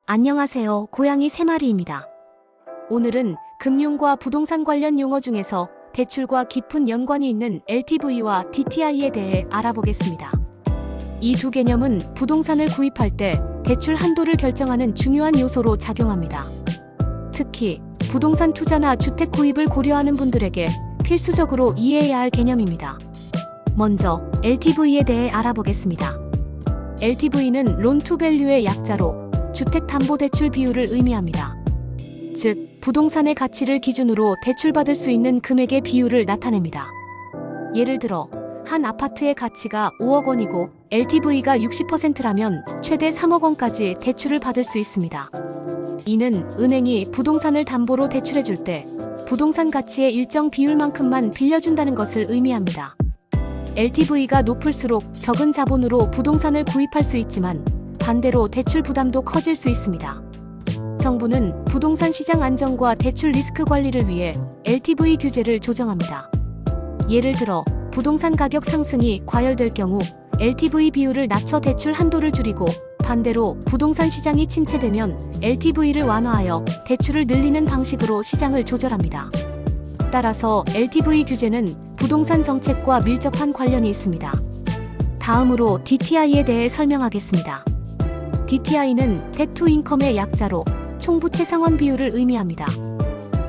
안녕하세요. 고양이 3마리입니다. 오늘은 금융과 부동산 관련 용어 중에서 대출과 깊은 연관이 있는 LTV와 DTI에 대해 알아보겠습니다. 이 두 개념은 부동산을 구입할 때 대출 한도를 결정하는 중요한 요소로 작용합니다. 특히 부동산 투자나 주택 구입을 고려하는 분들에게 필수적으로 이해해야 할 개념입니다. 먼저 LTV에 대해 알아보겠습니다. LTV는 론 투 밸류의 약자로 주택담보대출 비율을 의미합니다. 즉, 부동산의 가치를 기준으로 대출받을 수 있는 금액의 비율을 나타냅니다. 예를 들어, 한 아파트의 가치가 5억 원이고 LTV가 60%라면 최대 3억 원까지 대출을 받을 수 있습니다. 이는 은행이 부동산을 담보로 대출해줄 때 부동산 가치의 일정 비율만큼만 빌려준다는 것을 의미합니다. LTV가 높을수록 적은 자본으로 부동산을 구입할 수 있지만 반대로 대출 부담도 커질 수 있습니다. 정부는 부동산 시장 안정과 대출 리스크 관리를 위해 LTV 규제를 조정합니다. 예를 들어 부동산 가격 상승이 과열될 경우 LTV 비율을 낮춰 대출 한도를 줄이고, 반대로 부동산 시장이 침체되면 LTV를 완화하여 대출을 늘리는 방식으로 시장을 조절합니다. 따라서 LTV 규제는 부동산 정책과 밀접한 관련이 있습니다. 다음으로 DTI에 대해 설명하겠습니다. DTI는 Debt to Income의 약자로 총부채 상환 비율을 의미합니다.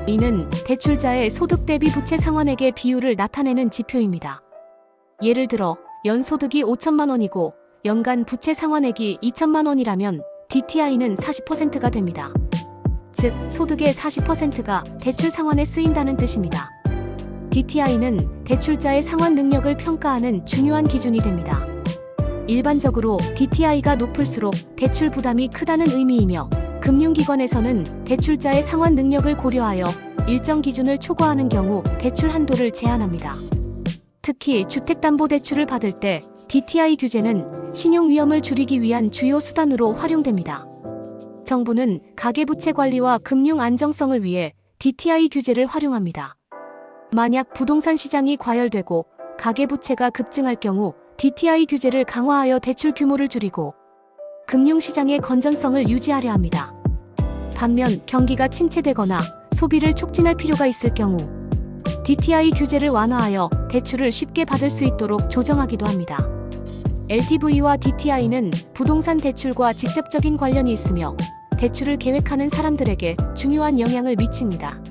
이는 대출자의 소득 대비 부채 상환액의 비율을 나타내는 지표입니다. 예를 들어 연소득이 5천만 원이고 연간 부채 상환액이 2천만 원이라면 DTI는 40%가 됩니다. 즉, 소득의 40%가 대출 상환에 쓰인다는 뜻입니다. DTI는 대출자의 상환 능력을 평가하는 중요한 기준이 됩니다. 일반적으로 DTI가 높을수록 대출 부담이 크다는 의미이며, 금융기관에서는 대출자의 상환 능력을 고려하여 일정 기준을 초과하는 경우 대출 한도를 제한합니다. 특히 주택담보대출을 받을 때 DTI 규제는 신용 위험을 줄이기 위한 주요 수단으로 활용됩니다. 정부는 가계부채 관리와 금융 안정성을 위해 DTI 규제를 활용합니다. 만약 부동산 시장이 과열되고 가계부채가 급증할 경우 DTI 규제를 강화하여 대출 규모를 줄이고 금융시장의 건전성을 유지하려 합니다. 반면 경기가 침체되거나 소비를 촉진할 필요가 있을 경우 DTI 규제를 완화하여 대출을 쉽게 받을 수 있도록 조정하기도 합니다. LTV와 DTI는 부동산 대출과 직접적인 관련이 있으며 대출을 계획하는 사람들에게 중요한 영향을 미칩니다.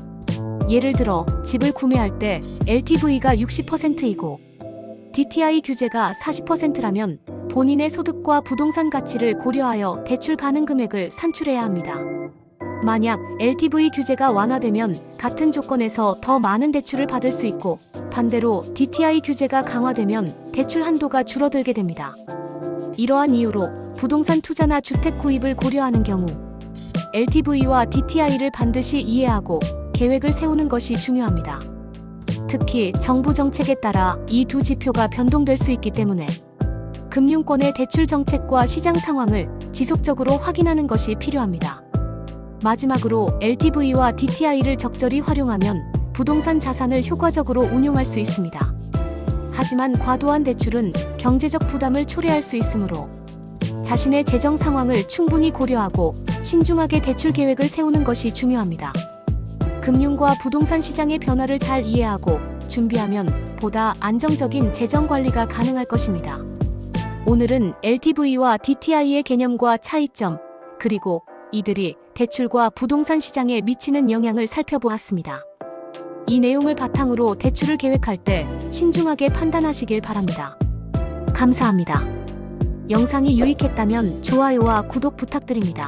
예를 들어 집을 구매할 때 LTV가 60%이고 DTI 규제가 40%라면 본인의 소득과 부동산 가치를 고려하여 대출 가능 금액을 산출해야 합니다. 만약 LTV 규제가 완화되면 같은 조건에서 더 많은 대출을 받을 수 있고, 반대로 DTI 규제가 강화되면 대출 한도가 줄어들게 됩니다. 이러한 이유로 부동산 투자나 주택 구입을 고려하는 경우 LTV와 DTI를 반드시 이해하고 계획을 세우는 것이 중요합니다. 특히 정부 정책에 따라 이 두 지표가 변동될 수 있기 때문에 금융권의 대출 정책과 시장 상황을 지속적으로 확인하는 것이 필요합니다. 마지막으로 LTV와 DTI를 적절히 활용하면 부동산 자산을 효과적으로 운용할 수 있습니다. 하지만 과도한 대출은 경제적 부담을 초래할 수 있으므로 자신의 재정 상황을 충분히 고려하고 신중하게 대출 계획을 세우는 것이 중요합니다. 금융과 부동산 시장의 변화를 잘 이해하고 준비하면 보다 안정적인 재정 관리가 가능할 것입니다. 오늘은 LTV와 DTI의 개념과 차이점, 그리고 이들이 대출과 부동산 시장에 미치는 영향을 살펴보았습니다. 이 내용을 바탕으로 대출을 계획할 때 신중하게 판단하시길 바랍니다. 감사합니다. 영상이 유익했다면 좋아요와 구독 부탁드립니다.